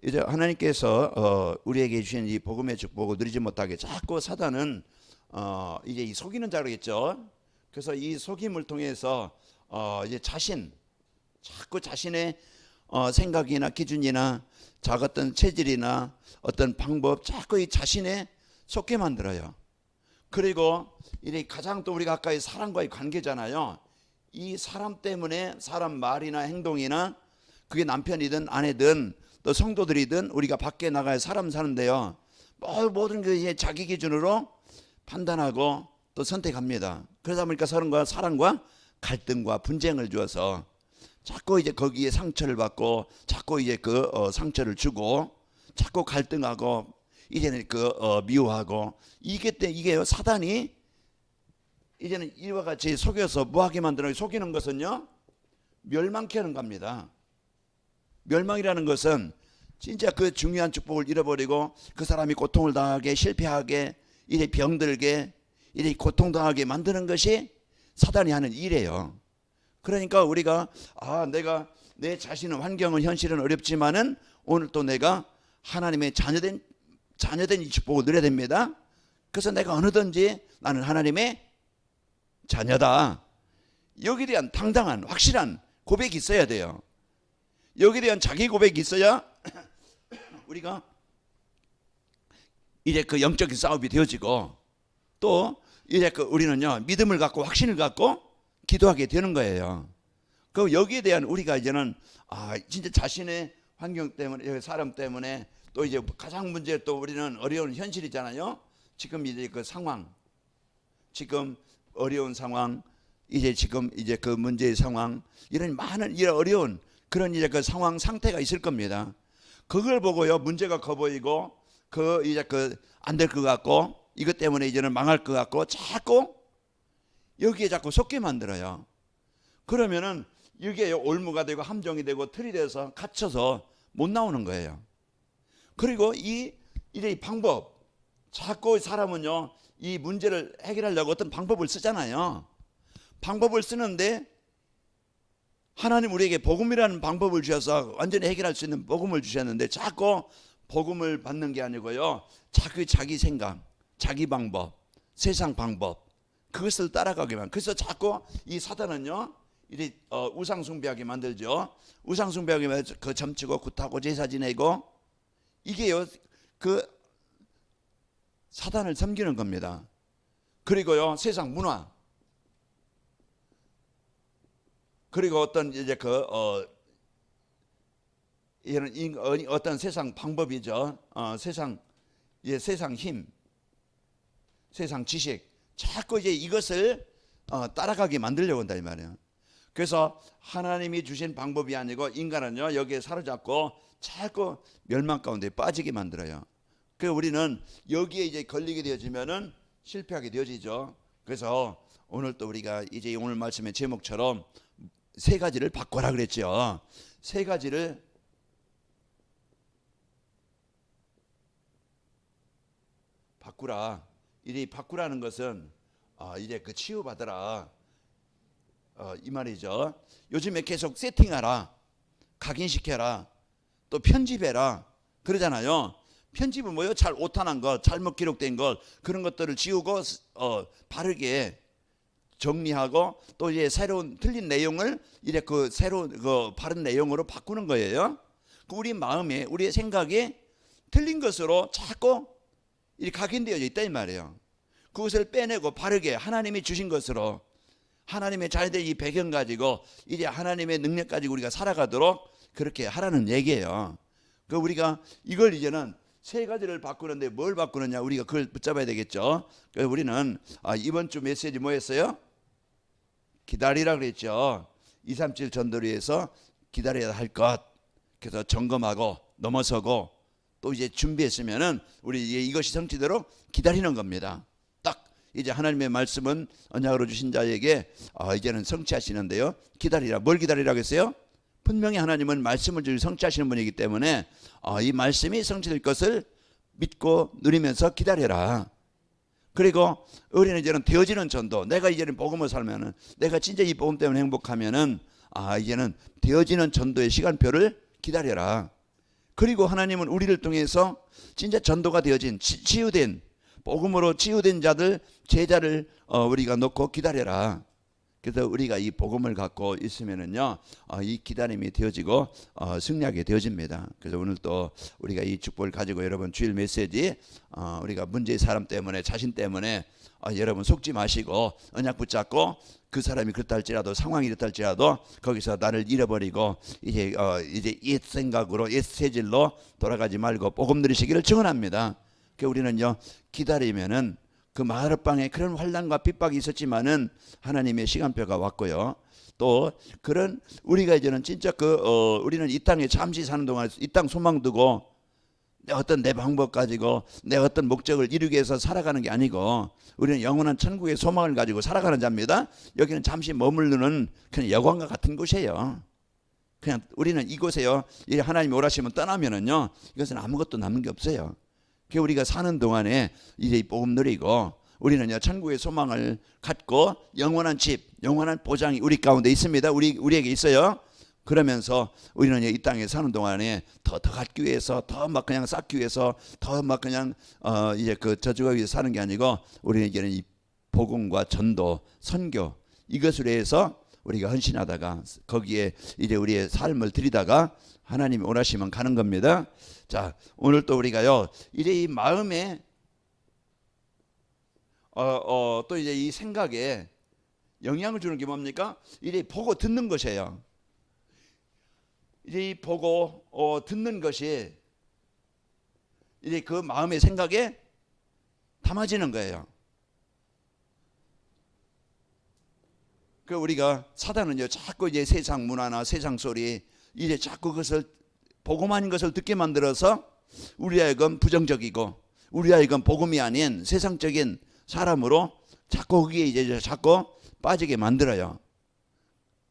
이제 하나님께서 우리에게 주신 이 복음의 축복을 누리지 못하게 자꾸 사단은 이제 이 속이는 자로겠죠. 그래서 이 속임을 통해서 이제 자꾸 자신의 생각이나 기준이나 작았던 체질이나 어떤 방법 자꾸 이 자신의 속게 만들어요. 그리고 이제 가장 또 우리가 아까 이 사람과의 관계잖아요. 이 사람 때문에 사람 말이나 행동이나 그게 남편이든 아내든 또 성도들이든 우리가 밖에 나가야 사람 사는데요. 모든 게 자기 기준으로 판단하고 또 선택합니다. 그러다 보니까 사람과 갈등과 분쟁을 주어서 자꾸 이제 거기에 상처를 받고 자꾸 이제 그 상처를 주고 자꾸 갈등하고 이제는 미워하고 이게요 사단이 이제는 이와 같이 속여서 뭐하게 만드는 속이는 것은요 멸망케 하는 겁니다. 멸망이라는 것은 진짜 그 중요한 축복을 잃어버리고 그 사람이 고통을 당하게 실패하게 이래 병들게 이래 고통당하게 만드는 것이 사단이 하는 일이에요. 그러니까 우리가 내가 내 자신은 환경은 현실은 어렵지만은 오늘 또 내가 하나님의 자녀된 이 축복을 누려야 됩니다. 그래서 내가 어느든지 나는 하나님의 자녀다. 여기에 대한 당당한 확실한 고백이 있어야 돼요. 여기에 대한 자기 고백이 있어야 우리가 이제 그 영적인 싸움이 되어지고 또 이제 우리는요 믿음을 갖고 확신을 갖고 기도하게 되는 거예요. 그 여기에 대한 우리가 이제는 진짜 자신의 환경 때문에 사람 때문에 또 이제 가장 문제 또 우리는 어려운 현실이잖아요. 지금 이제 그 상황, 지금 어려운 상황, 지금 그 문제의 상황, 이런 많은 이런 어려운 그런 이제 그 상황 상태가 있을 겁니다. 그걸 보고요 문제가 커 보이고 안 될 것 같고 이것 때문에 이제는 망할 것 같고 자꾸 여기에 자꾸 속게 만들어요. 그러면은 이게 올무가 되고 함정이 되고 틀이 돼서 갇혀서 못 나오는 거예요. 그리고 이 방법 자꾸 사람은요 이 문제를 해결하려고 어떤 방법을 쓰잖아요. 방법을 쓰는데 하나님 우리에게 복음이라는 방법을 주셔서 완전히 해결할 수 있는 복음을 주셨는데 자꾸 복음을 받는 게 아니고요 자꾸 자기 생각, 자기 방법, 세상 방법 그것을 따라가기만. 그래서 자꾸 이 사단은요 이제 우상 숭배하게 만들죠. 우상 숭배하게 만들죠. 그 점치고 굿하고 제사 지내고 이게요 그 사단을 섬기는 겁니다. 그리고요 세상 문화 그리고 어떤 이제 어떤 세상 방법이죠. 세상 힘, 세상 지식 자꾸 이제 이것을 따라가게 만들려고 한다 이 말이에요. 그래서 하나님이 주신 방법이 아니고 인간은요 여기에 사로잡고 자꾸 멸망 가운데 빠지게 만들어요. 그래서 우리는 여기에 이제 걸리게 되어지면은 실패하게 되어지죠. 그래서 오늘 또 우리가 이제 오늘 말씀의 제목처럼 세 가지를 바꿔라 그랬죠. 세 가지를 바꾸라. 이 바꾸라는 것은 이제 그 치유받으라 이 말이죠. 요즘에 계속 세팅하라, 각인시켜라, 또 편집해라 그러잖아요. 편집은 뭐예요? 잘 오탄한 것, 잘못 기록된 것 그런 것들을 지우고 바르게 정리하고 또 이제 새로운 틀린 내용을 이제 그 새로운 바른 내용으로 바꾸는 거예요. 우리 마음에 우리의 생각이 틀린 것으로 자꾸 이렇게 각인되어 있다 이 말이에요. 그것을 빼내고 바르게 하나님이 주신 것으로 하나님의 자녀된 이 배경 가지고 이제 하나님의 능력 가지고 우리가 살아가도록 그렇게 하라는 얘기예요. 그 우리가 이걸 이제는 세 가지를 바꾸는데 뭘 바꾸느냐 우리가 그걸 붙잡아야 되겠죠. 그래서 우리는 이번 주 메시지 뭐였어요? 기다리라 그랬죠. 237 전도리에서 기다려야 할 것. 그래서 점검하고 넘어서고 또 이제 준비했으면은 우리 이것이 성취되도록 기다리는 겁니다. 딱 이제 하나님의 말씀은 언약으로 주신 자에게 이제는 성취하시는데요. 기다리라. 뭘 기다리라고 했어요? 분명히 하나님은 말씀을 주시 성취하시는 분이기 때문에 이 말씀이 성취될 것을 믿고 누리면서 기다려라. 그리고 우리는 이제는 되어지는 전도. 내가 이제는 복음을 살면은 내가 진짜 이 복음 때문에 행복하면은 이제는 되어지는 전도의 시간표를 기다려라. 그리고 하나님은 우리를 통해서 진짜 전도가 되어진 치유된 복음으로 치유된 자들 제자를 우리가 놓고 기다려라. 그래서 우리가 이 복음을 갖고 있으면은요, 이 기다림이 되어지고 승리하게 되어집니다. 그래서 오늘 또 우리가 이 축복을 가지고 여러분 주일 메시지, 우리가 문제의 사람 때문에 자신 때문에 여러분 속지 마시고 언약 붙잡고 그 사람이 그렇다 할지라도 상황이 그렇다 할지라도 거기서 나를 잃어버리고 이제 옛 생각으로 옛 세질로 돌아가지 말고 복음 누리시기를 증언합니다. 그 우리는요 기다리면은 그 마을방에 그런 환난과 핍박이 있었지만은 하나님의 시간표가 왔고요. 또 그런 우리가 이제는 진짜 우리는 이 땅에 잠시 사는 동안 이 땅 소망 두고 내 방법 가지고 내 어떤 목적을 이루기 위해서 살아가는 게 아니고 우리는 영원한 천국의 소망을 가지고 살아가는 자입니다. 여기는 잠시 머무르는 그냥 여관과 같은 곳이에요. 그냥 우리는 이곳에요. 하나님이 오라시면 떠나면은요 이것은 아무것도 남는 게 없어요. 우리가 사는 동안에 이제 이 복음 누리고 우리는요 천국의 소망을 갖고 영원한 집, 영원한 보장이 우리 가운데 있습니다. 우리에게 있어요. 그러면서 우리는 이 땅에 사는 동안에 더 갖기 위해서 더 막 그냥 쌓기 위해서 더 막 그냥 이제 저주하기 위해서 사는 게 아니고 우리에게는 이 복음과 전도, 선교 이것을 위해서 우리가 헌신하다가 거기에 이제 우리의 삶을 들이다가 하나님이 원하시면 가는 겁니다. 자, 오늘 또 우리가요 이제 이 마음에 또 이제 이 생각에 영향을 주는 게 뭡니까? 이제 보고 듣는 것이에요. 이제 이 보고 듣는 것이 이제 그 마음의 생각에 담아지는 거예요. 우리가 사단은요 자꾸 이제 세상 문화나 세상 소리 이제 자꾸 그것을 복음한 것을 듣게 만들어서 우리 하여금 부정적이고 우리 하여금 복음이 아닌 세상적인 사람으로 자꾸 거기에 이제 자꾸 빠지게 만들어요.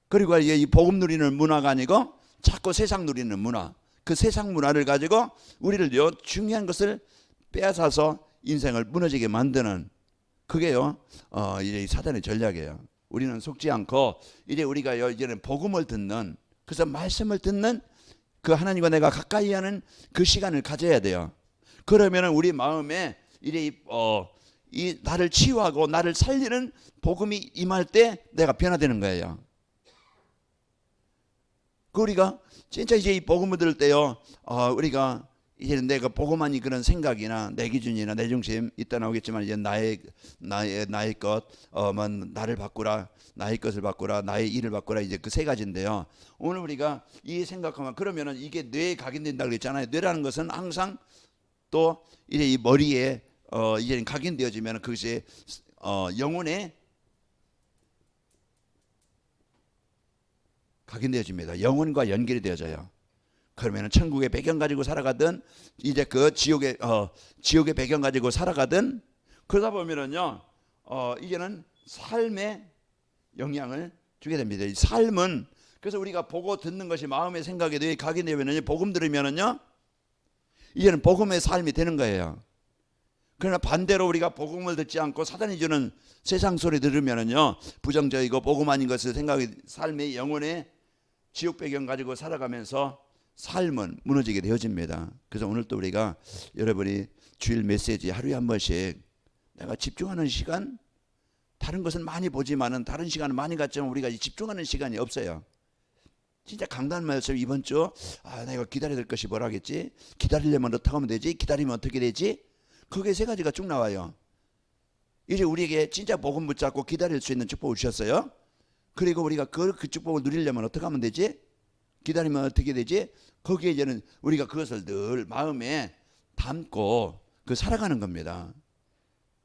그리고 이제 이 복음 누리는 문화가 아니고 자꾸 세상 누리는 문화, 그 세상 문화를 가지고 우리를요 중요한 것을 빼앗아서 인생을 무너지게 만드는 그게요 이제 사단의 전략이에요. 우리는 속지 않고 이제 우리가요 이제는 복음을 듣는 그래서 말씀을 듣는 그 하나님과 내가 가까이 하는 그 시간을 가져야 돼요. 그러면은 우리 마음에 이제 이 나를 치유하고 나를 살리는 복음이 임할 때 내가 변화되는 거예요. 우리가 진짜 이제 이 복음을 들을 때요, 우리가 이제 내가 복음만이 그런 생각이나 내 기준이나 내 중심 이따 나오겠지만 이제 나의 것, 나를 바꾸라, 나의 것을 바꾸라, 나의 일을 바꾸라 이제 그 세 가지인데요. 오늘 우리가 이 생각하면 그러면은 이게 뇌에 각인된다 그랬잖아요. 뇌라는 것은 항상 또 이제 이 머리에 이제 각인되어지면 그것이 영혼에 각인되어집니다. 영혼과 연결이 되어져요. 그러면은 천국의 배경 가지고 살아가든 이제 그 지옥의 배경 가지고 살아가든 그러다 보면은요 이제는 삶에 영향을 주게 됩니다. 이 삶은 그래서 우리가 보고 듣는 것이 마음의 생각에 뇌에 각인되면은 복음 들으면은요 이제는 복음의 삶이 되는 거예요. 그러나 반대로 우리가 복음을 듣지 않고 사단이 주는 세상 소리 들으면은요 부정적이고 복음 아닌 것을 생각이 삶의 영혼의 지옥 배경 가지고 살아가면서 삶은 무너지게 되어집니다. 그래서 오늘 또 우리가 여러분이 주일 메시지 하루에 한 번씩 내가 집중하는 시간 다른 것은 많이 보지만은 다른 시간은 많이 갖지만 우리가 집중하는 시간이 없어요. 진짜 강단 말씀 이번 주 내가 기다려야 될 것이 뭐라겠지? 기다리려면 어떻게 하면 되지? 기다리면 어떻게 되지? 그게 세 가지가 쭉 나와요. 이제 우리에게 진짜 복음 붙잡고 기다릴 수 있는 축복을 주셨어요. 그리고 우리가 그 축복을 누리려면 어떻게 하면 되지? 기다리면 어떻게 되지? 거기에 이제는 우리가 그것을 늘 마음에 담고 살아가는 겁니다.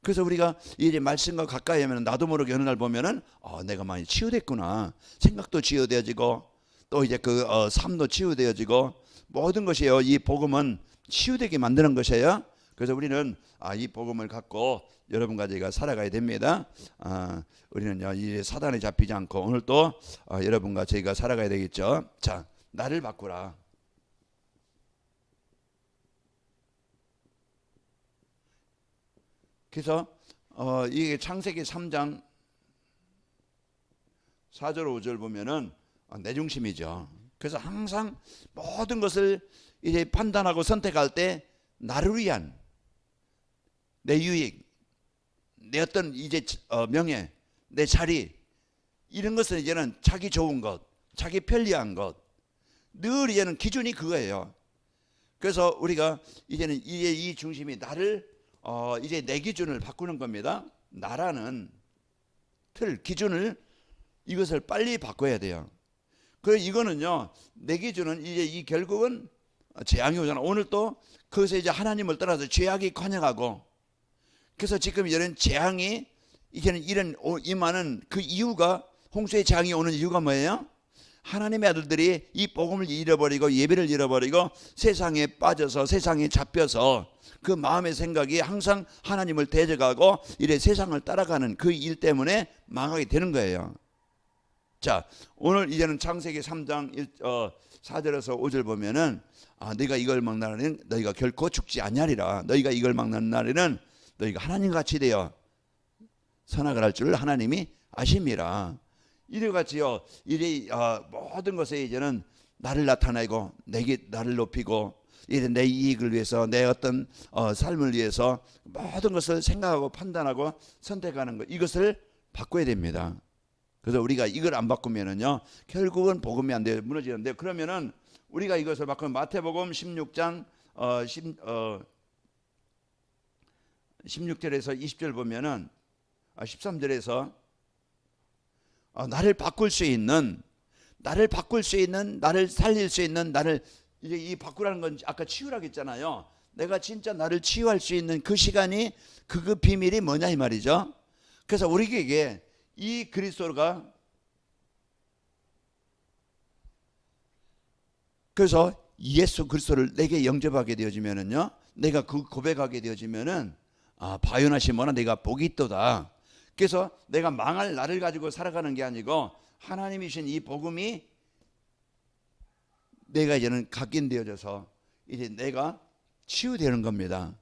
그래서 우리가 이제 말씀과 가까이 하면 나도 모르게 어느 날 보면은 내가 많이 치유됐구나. 생각도 치유되어지고 또 이제 삶도 치유되어지고 모든 것이요. 이 복음은 치유되게 만드는 것이에요. 그래서 우리는 이 복음을 갖고 여러분과 제가 살아가야 됩니다. 우리는요 이제 사단에 잡히지 않고 오늘 또 여러분과 저희가 살아가야 되겠죠. 자, 나를 바꾸라. 그래서 이게 창세기 3장 4절 5절 보면은 내 중심이죠. 그래서 항상 모든 것을 이제 판단하고 선택할 때 나를 위한 내 유익, 내 어떤 이제 명예, 내 자리, 이런 것은 이제는 자기 좋은 것, 자기 편리한 것, 늘 이제는 기준이 그거예요. 그래서 우리가 이제는 이제 이 중심이 나를 이제 내 기준을 바꾸는 겁니다. 나라는 틀, 기준을 이것을 빨리 바꿔야 돼요. 그 이거는요, 내 기준은 이제 이 결국은 재앙이 오잖아. 오늘 또 거기서 이제 하나님을 떠나서 죄악이 관영하고, 그래서 지금 이런 재앙이 이제는 이런 임하는 그 이유가, 홍수의 재앙이 오는 이유가 뭐예요? 하나님의 아들들이 이 복음을 잃어버리고 예배를 잃어버리고 세상에 빠져서 세상에 잡혀서 그 마음의 생각이 항상 하나님을 대적하고 이래 세상을 따라가는 그 일 때문에 망하게 되는 거예요. 자, 오늘 이제는 창세기 3장 4절에서 5절 보면은 너희가 이걸 먹는 날에는 너희가 결코 죽지 아니하리라. 너희가 이걸 먹는 날에는 너희가 하나님같이 되어 선악을 할 줄 하나님이 아심이라. 이래같이요, 이래 모든 것에 이제는 나를 나타내고 나를 높이고 이래 내 이익을 위해서 내 어떤 삶을 위해서 모든 것을 생각하고 판단하고 선택하는 것, 이것을 바꿔야 됩니다. 그래서 우리가 이걸 안 바꾸면은요, 결국은 복음이 안 돼요. 무너지는데, 그러면은 우리가 이것을 바꾸면 마태복음 16장 16절에서 20절 보면은 13절에서 나를 바꿀 수 있는, 나를 살릴 수 있는, 나를 이제 이 바꾸라는 건 아까 치유라고 했잖아요. 내가 진짜 나를 치유할 수 있는 그 시간이 그 비밀이 뭐냐 이 말이죠. 그래서 우리에게 이 그리스도가, 그래서 예수 그리스도를 내게 영접하게 되어지면은요, 내가 그 고백하게 되어지면은 바요나시모나 내가 복이 있도다. 그래서 내가 망할 나를 가지고 살아가는 게 아니고 하나님이 주신 이 복음이 내가 이제는 각인되어져서 이제 내가 치유되는 겁니다.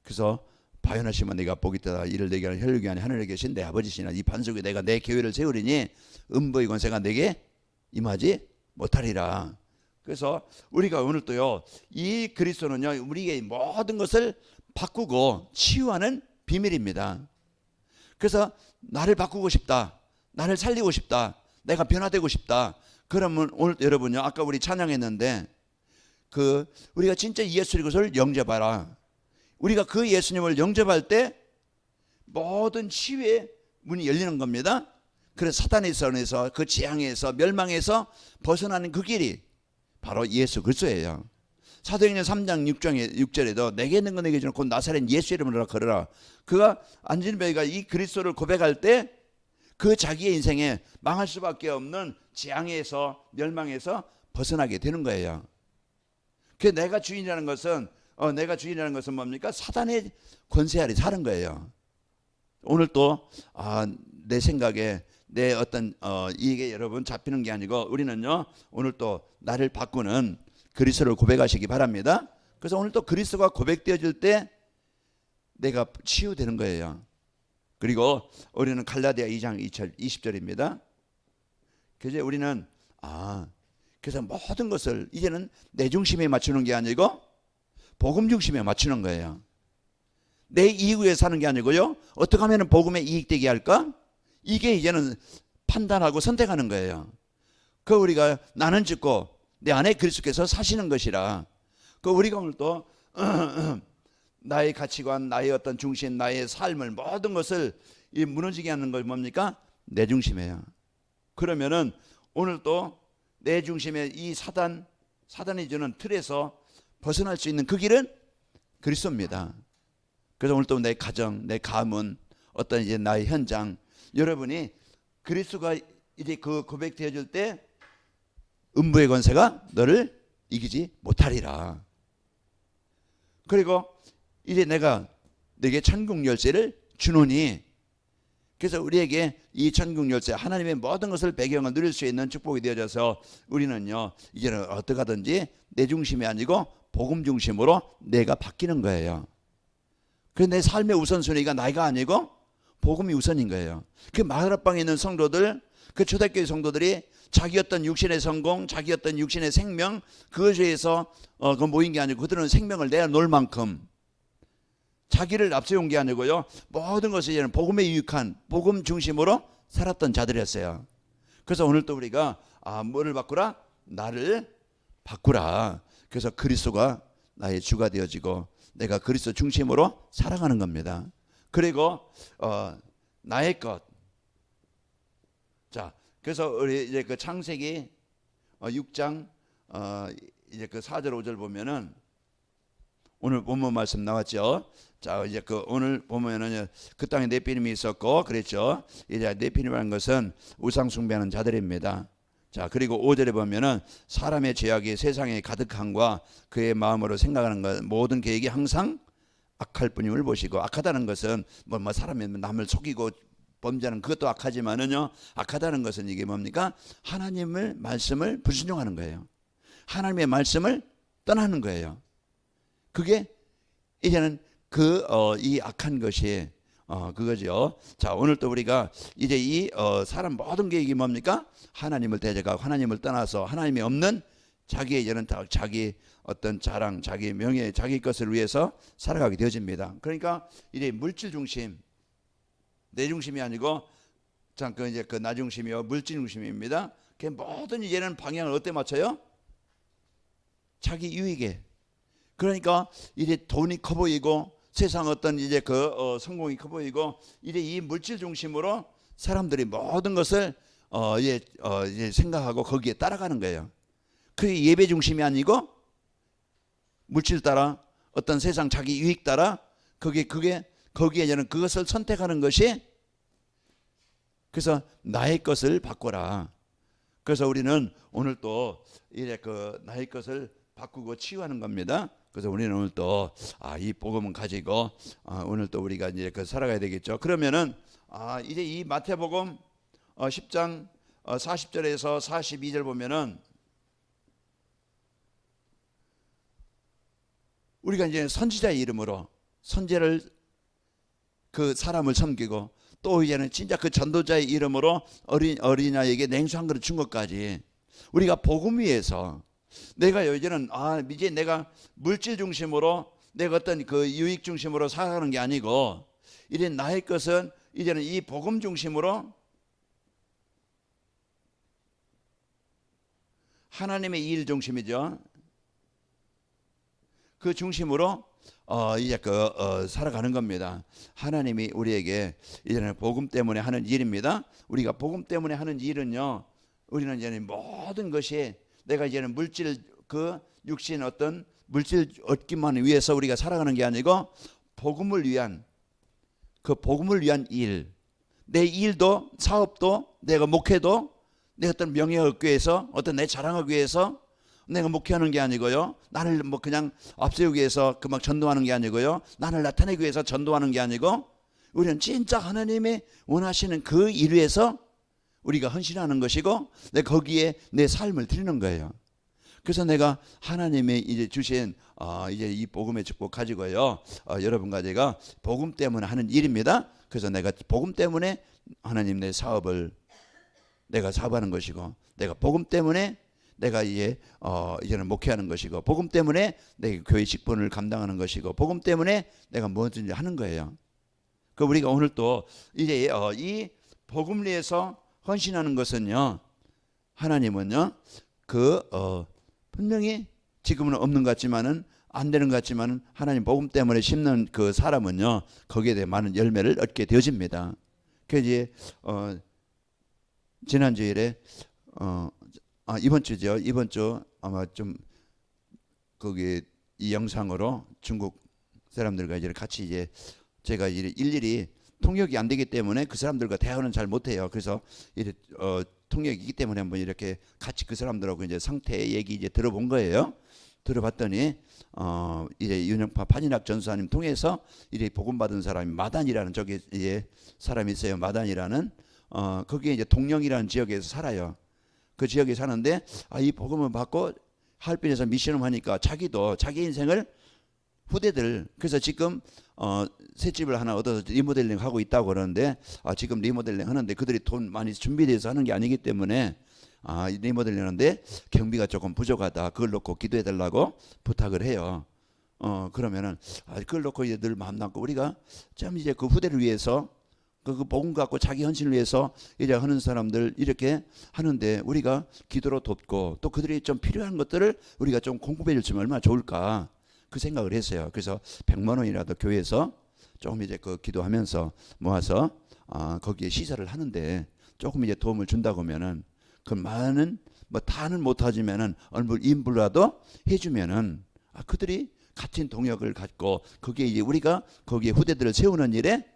그래서 바요나시면 내가 복이 있다. 이를 내게 하는 혈육이 아니 하늘에 계신 내 아버지시나 이 반석에 내가 내 교회를 세우리니 음부의 권세가 내게 임하지 못하리라. 그래서 우리가 오늘 또요, 이 그리스도는요, 우리의 모든 것을 바꾸고 치유하는 비밀입니다. 그래서 나를 바꾸고 싶다, 나를 살리고 싶다, 내가 변화되고 싶다. 그러면 오늘 여러분요, 아까 우리 찬양했는데 우리가 진짜 예수 그리스도를 영접하라. 우리가 그 예수님을 영접할 때 모든 치유의 문이 열리는 겁니다. 그래서 사단의 선에서, 그 재앙에서, 멸망에서 벗어나는 그 길이 바로 예수 그리스도예요. 사도행전 3장 6절에도 내게 있는 거 내게 주는 곧 나사렛 예수 이름으로 걸으라. 그가 안진뱅이가 이 그리스도를 고백할 때 그 자기의 인생에 망할 수밖에 없는 재앙에서, 멸망에서 벗어나게 되는 거예요. 그 내가 주인이라는 것은 뭡니까? 사단의 권세 아래 사는 거예요. 오늘 또 내 생각에 내 어떤 이게 여러분 잡히는 게 아니고, 우리는요 오늘 또 나를 바꾸는 그리스도를 고백하시기 바랍니다. 그래서 오늘 또 그리스도가 고백되어질 때 내가 치유되는 거예요. 그리고 우리는 갈라디아 2장 20절입니다. 그래서 우리는 그래서 모든 것을 이제는 내 중심에 맞추는 게 아니고 복음 중심에 맞추는 거예요. 내 이익 위해 사는 게 아니고요, 어떻게 하면 복음에 이익되게 할까? 이게 이제는 판단하고 선택하는 거예요. 그 우리가 나는 죽고 내 안에 그리스도께서 사시는 것이라. 그 우리가 오늘 또 나의 가치관, 나의 어떤 중심, 나의 삶을 모든 것을 무너지게 하는 걸 뭡니까? 내 중심이에요. 그러면은 오늘 또 내 중심의 이 사단이 주는 틀에서 벗어날 수 있는 그 길은 그리스도입니다. 그래서 오늘 또 내 가정, 내 가문, 어떤 이제 나의 현장, 여러분이 그리스도가 이제 그 고백되어질 때 음부의 권세가 너를 이기지 못하리라. 그리고 이제 내가 너에게 천국 열쇠를 주노니, 그래서 우리에게 이 천국 열쇠, 하나님의 모든 것을 배경을 누릴 수 있는 축복이 되어져서 우리는요 이제는 어떻게 하든지 내 중심이 아니고 복음 중심으로 내가 바뀌는 거예요. 그래서 내 삶의 우선순위가 나이가 아니고 복음이 우선인 거예요. 그 마가라방에 있는 성도들, 그 초대교회 성도들이 자기 어떤 육신의 성공, 자기 어떤 육신의 생명, 그것에 의해서 그 모인 게 아니고 그들은 생명을 내놓을 만큼 자기를 앞세운 게 아니고요, 모든 것을 이제는 복음에 유익한 복음 중심으로 살았던 자들이었어요. 그래서 오늘 또 우리가 뭐를 바꾸라? 나를 바꾸라. 그래서 그리스도가 나의 주가 되어지고 내가 그리스도 중심으로 살아가는 겁니다. 그리고 나의 것. 자, 그래서 우리 이제 그 창세기 6장 이제 그 4절 5절 보면은 오늘 본문 말씀 나왔죠. 자, 이제 그 오늘 보면은 그 땅에 네피림이 있었고 그랬죠. 이제 네피림이라는 것은 우상 숭배하는 자들입니다. 자, 그리고 5절에 보면은 사람의 죄악이 세상에 가득함과 그의 마음으로 생각하는 것 모든 계획이 항상 악할 뿐임을 보시고, 악하다는 것은 뭐 사람이 남을 속이고 범죄하는 그것도 악하지만은요, 악하다는 것은 이게 뭡니까? 하나님의 말씀을 불순종하는 거예요. 하나님의 말씀을 떠나는 거예요. 그게 이제는 이 악한 것이 그거죠. 자, 오늘 또 우리가 이제 이 사람 모든 계획이 뭡니까? 하나님을 대적하고 하나님을 떠나서 하나님이 없는 자기의 이제는 자기 어떤 자랑, 자기 명예, 자기 것을 위해서 살아가게 되어집니다. 그러니까 이제 물질 중심, 내 중심이 아니고 잠깐 이제 그 나 중심이요, 물질 중심입니다. 그 모든 이제는 방향을 어디에 맞춰요? 자기 유익에. 그러니까 이제 돈이 커 보이고 세상 어떤 이제 성공이 커 보이고 이제 이 물질 중심으로 사람들이 모든 것을 이제 생각하고 거기에 따라가는 거예요. 그게 예배 중심이 아니고 물질 따라 어떤 세상 자기 유익 따라 거기에 저는 그것을 선택하는 것이, 그래서 나의 것을 바꿔라. 그래서 우리는 오늘 또 이제 나의 것을 바꾸고 치유하는 겁니다. 그래서 우리는 오늘 또 이 복음을 가지고 오늘 또 우리가 이제 살아가야 되겠죠. 그러면은 이제 이 마태복음 10장 40절에서 42절 보면은 우리가 이제 선지자의 이름으로 선제를 그 사람을 섬기고 또 이제는 진짜 그 전도자의 이름으로 어린아이에게 냉수 한 그릇 준 것까지 우리가 복음 위에서 내가 이제는 이제 내가 물질 중심으로 내가 어떤 그 유익 중심으로 살아가는 게 아니고 이제 나의 것은 이제는 이 복음 중심으로 하나님의 일 중심이죠. 그 중심으로 이제 살아가는 겁니다. 하나님이 우리에게 이제는 복음 때문에 하는 일입니다. 우리가 복음 때문에 하는 일은요, 우리는 이제 모든 것이 내가 이제는 물질 육신 어떤 물질 얻기만 위해서 우리가 살아가는 게 아니고 복음을 위한 일, 내 일도 사업도 내가 목회도 내 어떤 명예 얻기 위해서 어떤 내 자랑하기 위해서 내가 목회하는 게 아니고요, 나를 그냥 앞세우기 위해서 막 전도하는 게 아니고요, 나를 나타내기 위해서 전도하는 게 아니고 우리는 진짜 하나님이 원하시는 그 일 위해서 우리가 헌신하는 것이고 내가 거기에 내 삶을 드리는 거예요. 그래서 내가 하나님이 이제 주신 이제 이 복음의 축복 가지고요, 여러분과 제가 복음 때문에 하는 일입니다. 그래서 내가 복음 때문에 하나님 내 사업을 내가 사업하는 것이고, 내가 복음 때문에 내가 이제는 목회하는 것이고, 복음 때문에 내가 교회 직분을 감당하는 것이고, 복음 때문에 내가 뭐든지 하는 거예요. 그 우리가 오늘 또 이제 이 복음을 위해서 헌신하는 것은요, 하나님은요 분명히 지금은 없는 것 같지만은 안 되는 것 같지만은 하나님 복음 때문에 심는 그 사람은요 거기에 대해 많은 열매를 얻게 되어집니다. 그 이제 지난주일에 이번 주죠. 이번 주 아마 좀 거기 이 영상으로 중국 사람들과 이제 같이 이제 제가 이제 일일이 통역이 안 되기 때문에 그 사람들과 대화는 잘 못해요. 그래서 이제 통역이 있기 때문에 한번 이렇게 같이 그 사람들하고 이제 상태 얘기 이제 들어본 거예요. 들어봤더니 이제 윤영파 판인학 전수사님 통해서 이제 복음 받은 사람이 마단이라는 저기 이제 사람이 있어요. 마단이라는 거기에 이제 동령이라는 지역에서 살아요. 그 지역에 사는데 이 복음을 받고 하얼빈에서 미션을 하니까 자기도 자기 인생을 후대들. 그래서 지금 새 집을 하나 얻어서 리모델링 하고 있다고 그러는데 지금 리모델링 하는데 그들이 돈 많이 준비돼서 하는 게 아니기 때문에 리모델링 하는데 경비가 조금 부족하다. 그걸 놓고 기도해 달라고 부탁을 해요. 그러면은 그걸 놓고 이제 늘 마음 담고 우리가 참 이제 그 후대를 위해서 그 복음 갖고 자기 헌신을 위해서 이제 하는 사람들 이렇게 하는데 우리가 기도로 돕고 또 그들이 좀 필요한 것들을 우리가 좀 공급해 줬으면 얼마나 좋을까 그 생각을 했어요. 그래서 100만 원이라도 교회에서 조금 이제 그 기도하면서 모아서 거기에 시설을 하는데 조금 이제 도움을 준다고 하면은 그 많은 뭐 다는 못하지만은 얼마 인부라도 해주면은 그들이 같은 동역을 갖고 거기에 이제 우리가 거기에 후대들을 세우는 일에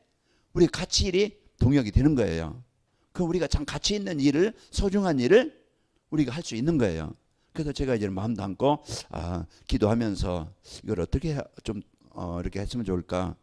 우리 가치 일이 동역이 되는 거예요. 그럼 우리가 참 가치 있는 일을 소중한 일을 우리가 할 수 있는 거예요. 그래서 제가 이제 마음 담고 기도하면서 이걸 어떻게 좀 이렇게 했으면 좋을까.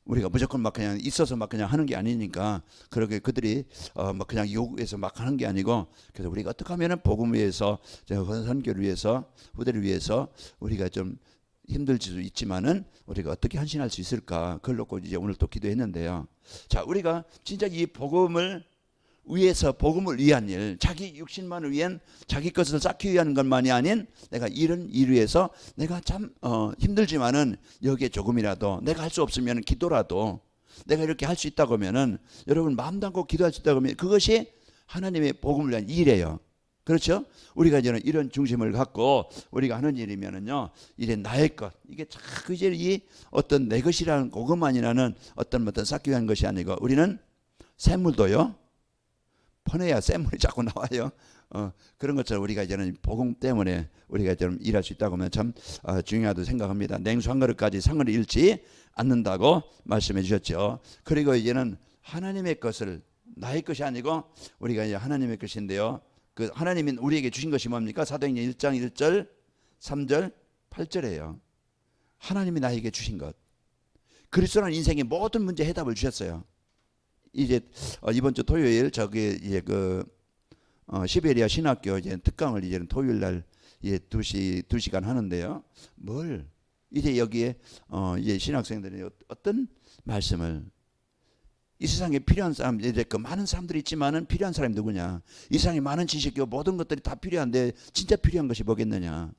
우리가 무조건 막 그냥 있어서 막 그냥 하는 게 아니니까 그렇게 그들이 막 그냥 요구해서 막 하는 게 아니고 그래서 우리가 어떻게 하면은 복음을 위해서 선교를 위해서 후대를 위해서 우리가 좀 힘들 수도 있지만은 우리가 어떻게 헌신할 수 있을까 그걸 놓고 이제 오늘 또 기도했는데요. 자, 우리가 진짜 이 복음을 위해서 복음을 위한 일, 자기 육신만을 위한 자기 것을 쌓기 위한 것만이 아닌 내가 이런 일 위해서 내가 참 힘들지만은 여기에 조금이라도 내가 할 수 없으면 기도라도 내가 이렇게 할 수 있다고 하면은 여러분 마음 담고 기도할 수 있다고 하면 그것이 하나님의 복음을 위한 일이에요. 그렇죠? 우리가 이제는 이런 중심을 갖고 우리가 하는 일이면은요, 이제 나의 것, 이게 자꾸 이제 이 어떤 내 것이라는 그것만이라는 어떤 쌓기 위한 것이 아니고 우리는 샘물도요, 퍼내야 샘물이 자꾸 나와요. 그런 것처럼 우리가 이제는 복음 때문에 우리가 좀 일할 수 있다고 하면 참 중요하다고 생각합니다. 냉수 한 그릇까지 상을 잃지 않는다고 말씀해 주셨죠. 그리고 이제는 하나님의 것을 나의 것이 아니고 우리가 이제 하나님의 것인데요. 그 하나님이 우리에게 주신 것이 뭡니까? 사도행전 1장 1절, 3절, 8절이에요. 하나님이 나에게 주신 것. 그리스도라는 인생의 모든 문제 해답을 주셨어요. 이제 이번 주 토요일 저기 이제 그 시베리아 신학교 이제 특강을 이제는 토요일 날 예 2시간 하는데요. 뭘 이제 여기에 이제 신학생들이 어떤 말씀을 이 세상에 필요한 사람 이제 그 많은 사람들이 있지만은 필요한 사람이 누구냐? 이 세상에 많은 지식이고 모든 것들이 다 필요한데 진짜 필요한 것이 뭐겠느냐?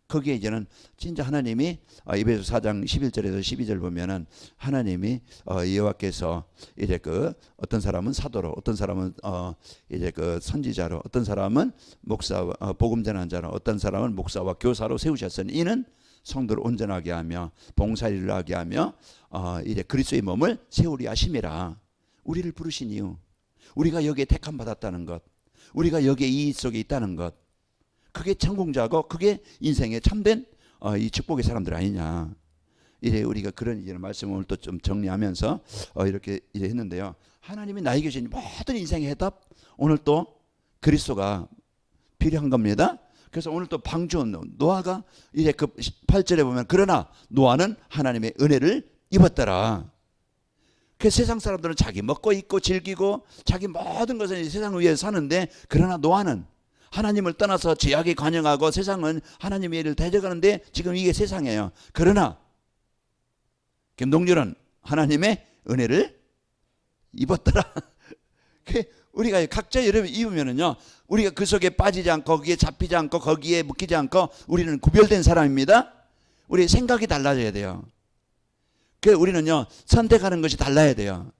거기에 이제는 진짜 하나님이 에베소 4장 11절에서 12절 보면은 하나님이 여호와께서 이제 그 어떤 사람은 사도로, 어떤 사람은 이제 그 선지자로, 어떤 사람은 목사 복음 전하는 자로, 어떤 사람은 목사와 교사로 세우셨으니 이는 성도를 온전하게 하며 봉사일을 하게 하며 이제 그리스도의 몸을 세우리 하심이라. 우리를 부르신 이유, 우리가 여기에 택함 받았다는 것, 우리가 여기에 이 속에 있다는 것, 그게成功자고 그게 인생의 참된 이 축복의 사람들 아니냐. 이제 우리가 그런 이제 말씀을 또 좀 정리하면서 이렇게 이제 했는데요. 하나님이 나에게 주신 모든 인생의 해답 오늘 또 그리스도가 필요한 겁니다. 그래서 오늘 또 방주 노아가 이제 그 8절에 보면 그러나 노아는 하나님의 은혜를 입었더라. 그 세상 사람들은 자기 먹고 입고 즐기고 자기 모든 것을 세상 위에 사는데 그러나 노아는 하나님을 떠나서 죄악에 관영하고 세상은 하나님의 일을 대적하는데 지금 이게 세상이에요. 그러나 김동률은 하나님의 은혜를 입었더라. 우리가 각자 여러분 입으면은요, 우리가 그 속에 빠지지 않고 거기에 잡히지 않고 거기에 묶이지 않고 우리는 구별된 사람입니다. 우리의 생각이 달라져야 돼요. 우리는요 선택하는 것이 달라야 돼요.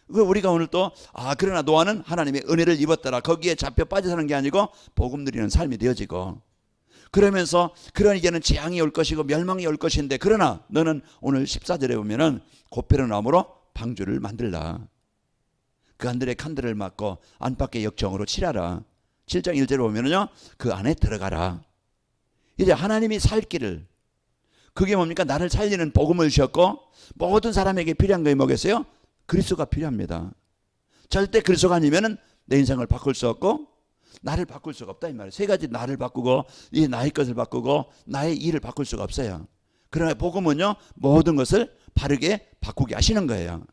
우리가 오늘 또 그러나 노아는 하나님의 은혜를 입었더라. 거기에 잡혀 빠져 사는 게 아니고 복음 누리는 삶이 되어지고 그러면서 그런 이제는 재앙이 올 것이고 멸망이 올 것인데 그러나 너는 오늘 14절에 보면은 고페르 나무로 방주를 만들라. 그 안들의 칸들을 막고 안팎의 역정으로 칠하라. 7장 1절에 보면은요 그 안에 들어가라. 이제 하나님이 살 길을, 그게 뭡니까? 나를 살리는 복음을 주셨고 모든 사람에게 필요한 게 뭐겠어요? 그리스도가 필요합니다. 절대 그리스도가 아니면은 내 인생을 바꿀 수 없고 나를 바꿀 수가 없다 이 말이에요. 세 가지 나를 바꾸고 이 나의 것을 바꾸고 나의 일을 바꿀 수가 없어요. 그러나 복음은요 모든 것을 바르게 바꾸게 하시는 거예요.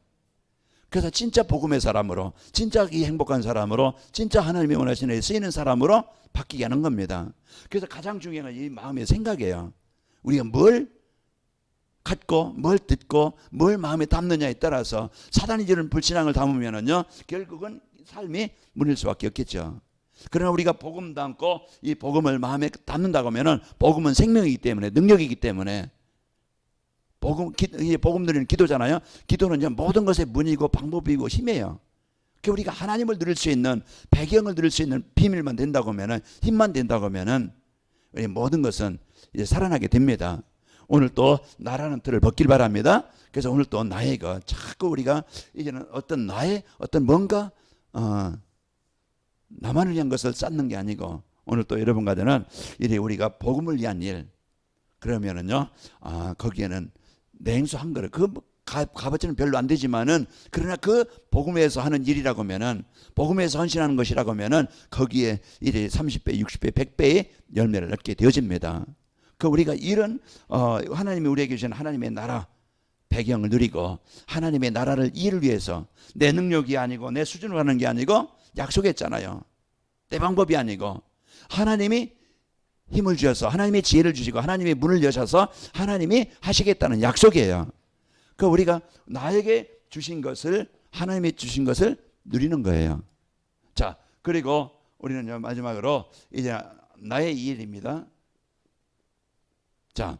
그래서 진짜 복음의 사람으로, 진짜 이 행복한 사람으로, 진짜 하나님이 원하시는 데 쓰이는 사람으로 바뀌게 하는 겁니다. 그래서 가장 중요한 건 이 마음의 생각이에요. 우리가 뭘 갖고 뭘 듣고 뭘 마음에 담느냐에 따라서 사단이 주는 불신앙을 담으면은요 결국은 삶이 무너질 수밖에 없겠죠. 그러나 우리가 복음 담고 이 복음을 마음에 담는다고 하면은 복음은 생명이기 때문에 능력이기 때문에 복음 누리는 기도잖아요. 기도는 모든 것의 문이고 방법이고 힘이에요. 우리가 하나님을 누릴 수 있는 배경을 누릴 수 있는 비밀만 된다고 하면은 힘만 된다고 하면은 우리 모든 것은 이제 살아나게 됩니다. 오늘 또 나라는 틀을 벗길 바랍니다. 그래서 오늘 또 나이가 자꾸 우리가 이제는 어떤 나의 어떤 뭔가 나만을 위한 것을 쌓는 게 아니고 오늘 또 여러분과는 이제 우리가 복음을 위한 일 그러면은요 거기에는 냉수 한 그릇 그 값어치는 별로 안 되지만은 그러나 그 복음에서 하는 일이라고 하면은 복음에서 헌신하는 것이라고 하면은 거기에 이제 30배, 60배, 100배의 열매를 얻게 되어집니다. 그 우리가 이런 하나님이 우리에게 주신 하나님의 나라 배경을 누리고 하나님의 나라를 일을 위해서 내 능력이 아니고 내 수준으로 하는 게 아니고 약속했잖아요. 내 방법이 아니고 하나님이 힘을 주셔서 하나님의 지혜를 주시고 하나님의 문을 여셔서 하나님이 하시겠다는 약속이에요. 그 우리가 나에게 주신 것을 하나님이 주신 것을 누리는 거예요. 자, 그리고 우리는 마지막으로 이제 나의 일입니다. 자,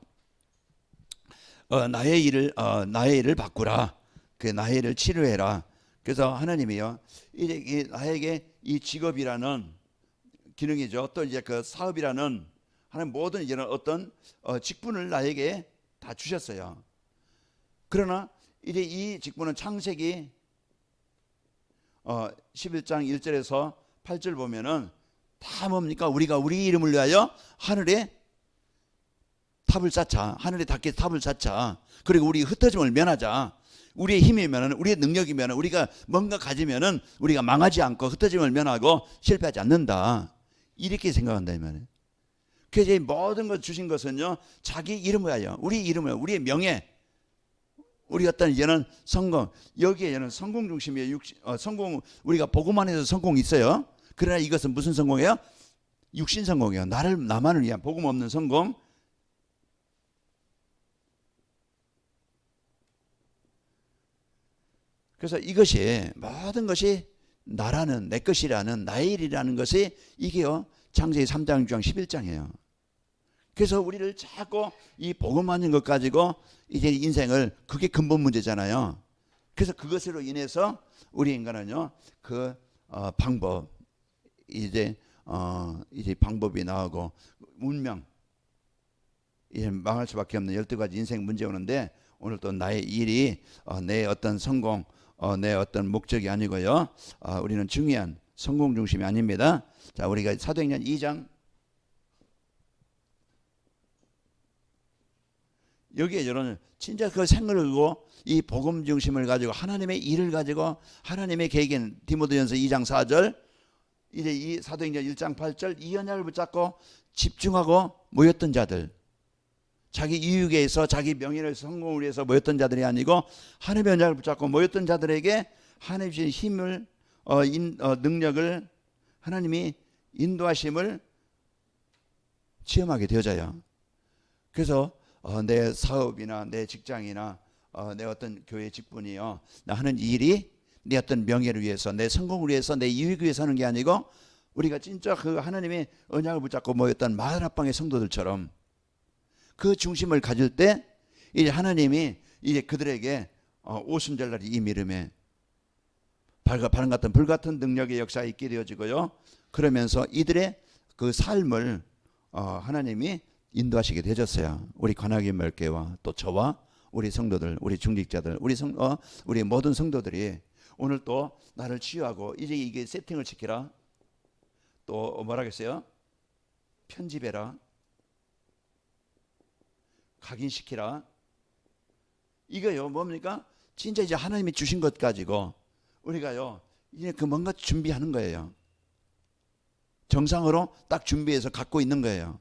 나의 일을 바꾸라. 그 나의 일을 치료해라. 그래서 하나님이요, 이제 나에게 이 직업이라는 기능이죠. 또 이제 그 사업이라는 하나님 모든 이런 어떤 직분을 나에게 다 주셨어요. 그러나 이제 이 직분은 창세기 11장 1절에서 8절 보면은 다 뭡니까? 우리가 우리 이름을 위하여 하늘에 탑을 쌓자. 하늘에 닿게 탑을 쌓자. 그리고 우리 흩어짐을 면하자. 우리의 힘이면은 우리의 능력이면은 우리가 뭔가 가지면은 우리가 망하지 않고 흩어짐을 면하고 실패하지 않는다. 이렇게 생각한다 이 말이에요. 그래서 모든 것 주신 것은요 자기 이름을 위하여 우리 이름을 우리의 명예 우리 어떤 이제는 성공 여기에는 성공 중심이에요. 성공 우리가 복음 안에서 성공이 있어요. 그러나 이것은 무슨 성공이에요? 육신 성공이에요. 나만을 위한 복음 없는 성공. 그래서 이것이 모든 것이 나라는 내 것이라는 나의 일이라는 것이 이게요 창세기 3장 6장 11장이에요. 그래서 우리를 자꾸 이 복음 하는 것 가지고 이제 인생을 그게 근본 문제잖아요. 그래서 그것으로 인해서 우리 인간은요 그 방법 이제 방법이 나오고 운명 이제 망할 수밖에 없는 12가지 인생 문제 오는데 오늘 또 나의 일이 내 어떤 성공 내 어떤 목적이 아니고요. 우리는 중요한 성공 중심이 아닙니다. 자, 우리가 사도행전 2장 여기에 이런 진짜 그 생을 걸고 이 복음 중심을 가지고 하나님의 일을 가지고 하나님의 계획인 디모데전서 2장 4절 이제 이 사도행전 1장 8절 이 언약을 붙잡고 집중하고 모였던 자들 자기 이익에 의해서 자기 명예를 위해서 성공을 위해서 모였던 자들이 아니고 하나님의 언약을 붙잡고 모였던 자들에게 하나님 주신 힘을 능력을 하나님이 인도하심을 체험하게 되어져요. 그래서 내 사업이나 내 직장이나 내 어떤 교회 직분이요 나 하는 일이 내 어떤 명예를 위해서 내 성공을 위해서 내 이익을 위해서 하는 게 아니고 우리가 진짜 그 하나님의 언약을 붙잡고 모였던 마을합방의 성도들처럼 그 중심을 가질 때 이제 하나님이 이제 그들에게 오순절날이 이 미름에 바람 같은 불 같은 능력의 역사가 있게 되어지고요. 그러면서 이들의 그 삶을 하나님이 인도하시게 되셨어요. 우리 관악인 멸교와 또 저와 우리 성도들, 우리 중직자들, 우리 모든 성도들이 오늘 또 나를 치유하고 이제 이게 세팅을 시키라. 또 뭐라겠어요? 편집해라. 각인시키라. 이거요 뭡니까? 진짜 이제 하나님이 주신 것 가지고 우리가요 이제 그 뭔가 준비하는 거예요. 정상으로 딱 준비해서 갖고 있는 거예요.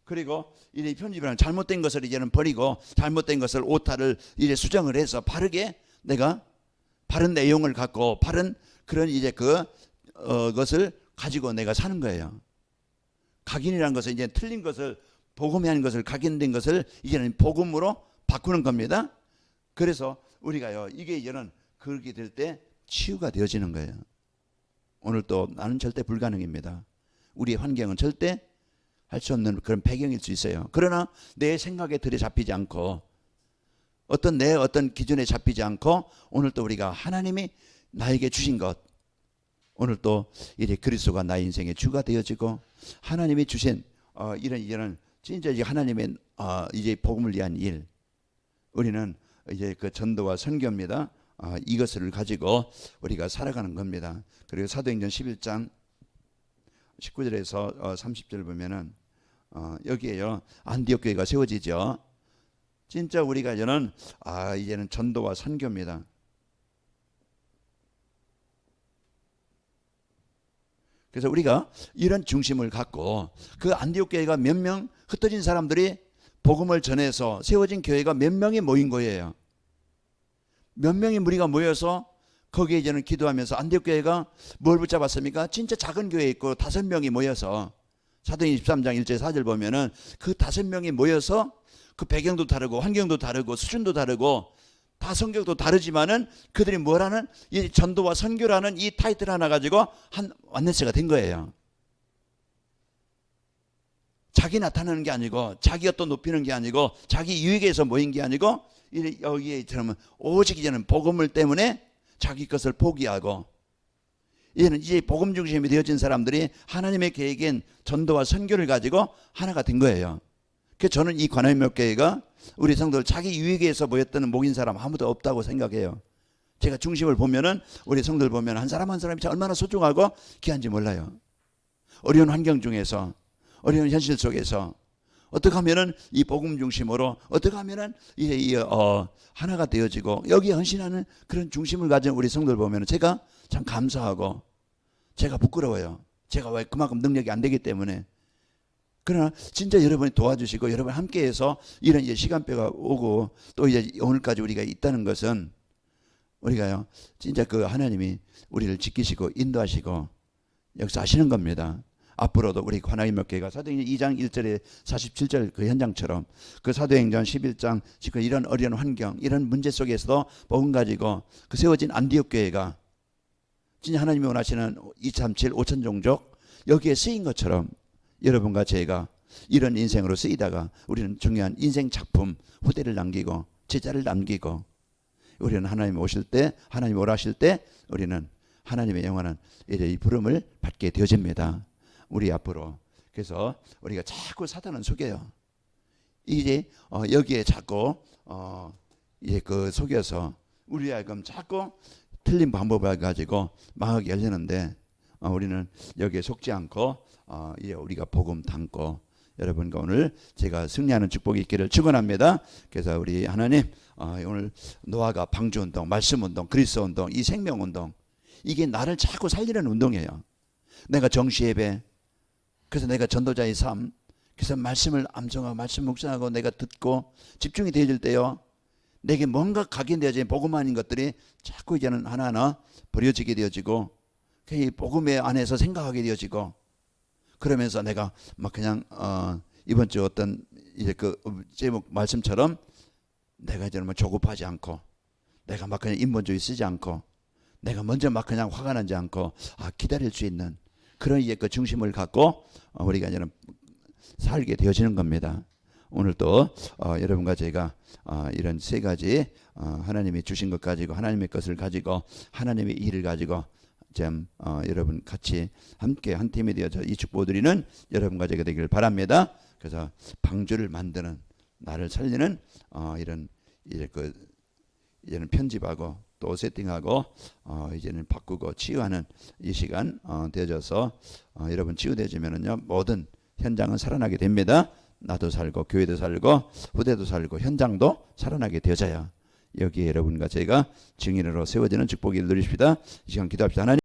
그리고 이제 편집이라는 잘못된 것을 이제는 버리고 잘못된 것을 오타를 이제 수정을 해서 바르게 내가 바른 내용을 갖고 바른 그런 이제 것을 가지고 내가 사는 거예요. 각인이라는 것은 이제 틀린 것을 복음이 아닌 것을 각인된 것을 이제는 복음으로 바꾸는 겁니다. 그래서 우리가요, 이게 이제는 그렇게 될 때 치유가 되어지는 거예요. 오늘 또 나는 절대 불가능입니다. 우리의 환경은 절대 할 수 없는 그런 배경일 수 있어요. 그러나 내 생각에 들여 잡히지 않고 내 어떤 기준에 잡히지 않고 오늘 또 우리가 하나님이 나에게 주신 것, 오늘 또 이제 그리스도가 나의 인생의 주가 되어지고 하나님이 주신 이런 진짜 이제 하나님의 이제 복음을 위한 일, 우리는 이제 그 전도와 선교입니다. 이것을 가지고 우리가 살아가는 겁니다. 그리고 사도행전 11장 19절에서 30절 보면은 여기에요, 안디옥 교회가 세워지죠. 진짜 우리가 이제는 전도와 선교입니다. 그래서 우리가 이런 중심을 갖고 그 안디옥 교회가 몇 명 흩어진 사람들이 복음을 전해서 세워진 교회가 몇 명이 모인 거예요. 몇 명의 무리가 모여서 거기에 이제는 기도하면서 안디옥 교회가 뭘 붙잡았습니까? 진짜 작은 교회 있고 5명이 모여서 사도행전 23장 1절 4절 보면은 그 5명이 모여서 그 배경도 다르고 환경도 다르고 수준도 다르고 다 성격도 다르지만은 그들이 뭐라는 이 전도와 선교라는 이 타이틀 하나 가지고 한 완네스가 된 거예요. 자기 나타나는 게 아니고 자기 어떤 높이는 게 아니고 자기 유익에서 모인 게 아니고 여기에 들으면 오직 이제는 복음을 때문에 자기 것을 포기하고 이제는 이제 복음 중심이 되어진 사람들이 하나님의 계획인 전도와 선교를 가지고 하나가 된 거예요. 그래서 저는 이 관음협교회가 우리 성도들 자기 유익에서 모였던 목인 사람 아무도 없다고 생각해요. 제가 중심을 보면은 우리 성도들 보면 한 사람 한 사람이 얼마나 소중하고 귀한지 몰라요. 어려운 환경 중에서 어려운 현실 속에서 어떻게 하면은 이 복음 중심으로 어떻게 하면은 하나가 되어지고 여기에 헌신하는 그런 중심을 가진 우리 성도들 보면은 제가 참 감사하고 제가 부끄러워요. 제가 왜 그만큼 능력이 안 되기 때문에. 그러나 진짜 여러분이 도와주시고 여러분 함께해서 이런 이제 시간표가 오고 또 이제 오늘까지 우리가 있다는 것은 우리가요 진짜 그 하나님이 우리를 지키시고 인도하시고 역사하시는 겁니다. 앞으로도 우리 관악인목교회가 사도행전 2장 1절에 47절 그 현장처럼 그 사도행전 11장 지금 이런 어려운 환경 이런 문제 속에서도 복음 가지고 그 세워진 안디옥 교회가 진짜 하나님이 원하시는 237 5천 종족 여기에 쓰인 것처럼 여러분과 제가 이런 인생으로 쓰이다가 우리는 중요한 인생 작품 후대를 남기고 제자를 남기고 우리는 하나님 오실 때 하나님 오라실 때 우리는 하나님의 영원한 이 부름을 받게 되어집니다. 우리 앞으로. 그래서 우리가 자꾸 사단은 속여요. 이제 여기에 자꾸 이제 그 속여서 우리 하여금 자꾸 틀린 방법을 가지고 마음이 열리는데 우리는 여기에 속지 않고 이제 우리가 복음 담고 여러분과 오늘 제가 승리하는 축복이 있기를 축원합니다. 그래서 우리 하나님 오늘 노아가 방주운동, 말씀운동, 그리스도운동, 이 생명운동 이게 나를 자꾸 살리는 운동이에요. 내가 정시예배 그래서 내가 전도자의 삶 그래서 말씀을 암송하고 말씀 묵상하고 내가 듣고 집중이 되어질 때요 내게 뭔가 각인되어진 복음 아닌 것들이 자꾸 이제는 하나하나 버려지게 되어지고 이 복음의 안에서 생각하게 되어지고 그러면서 내가 막 그냥 이번 주 어떤 이제 그 제목 말씀처럼 내가 이제는 뭐 조급하지 않고 내가 막 그냥 인본주의 쓰지 않고 내가 먼저 막 그냥 화가 나지 않고 기다릴 수 있는 그런 이제 그 중심을 갖고 우리가 이제는 살게 되어지는 겁니다. 오늘 또 여러분과 제가 이런 세 가지 하나님이 주신 것 가지고 하나님의 것을 가지고 하나님의 일을 가지고 좀 여러분 같이 함께 한 팀이 되어서 이 축복을 드리는 여러분과 제가 되기를 바랍니다. 그래서 방주를 만드는 나를 살리는 이런 이제 이제는 편집하고 또 세팅하고 이제는 바꾸고 치유하는 이 시간 되어져서 여러분 치유되어지면은요 모든 현장은 살아나게 됩니다. 나도 살고 교회도 살고 후대도 살고 현장도 살아나게 되어져야 여기에 여러분과 제가 증인으로 세워지는 축복을 누리십시다. 이 시간 기도합시다. 하나님